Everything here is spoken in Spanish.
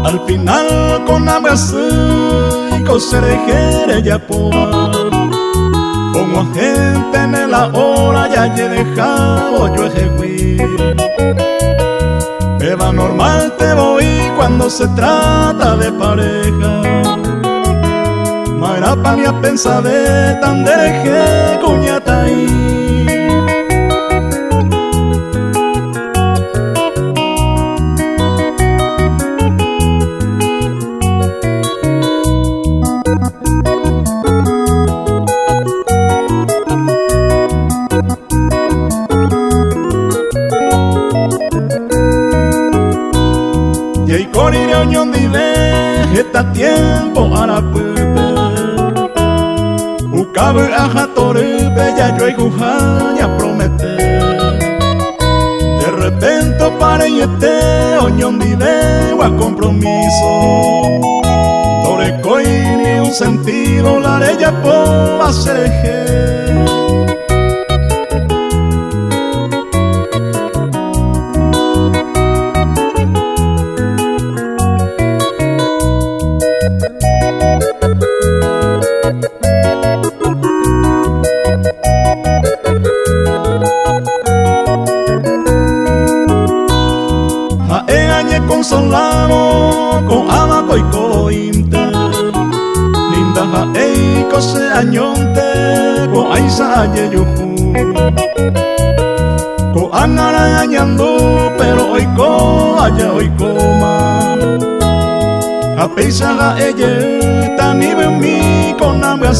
Al final con y coserejere ya poa como gente en la hora ya he dejado yo ejecuir. Eva normal te voy cuando se trata de pareja. Maera pa' mi a pensar de tan dereje cuñata ahí. Y corire oñón dive está tiempo ara pepe ucabe aja torpe ya yo y ya promete de repente para y este oñón dive a compromiso toreco y ni un sentido la ley ya po hacer consolamos con abaco y cointe linda jaei cose añonte con aisa yeyuju con anara añando pero hoy co allá hoy coma a peisa la ella tan ni ven mi con hambre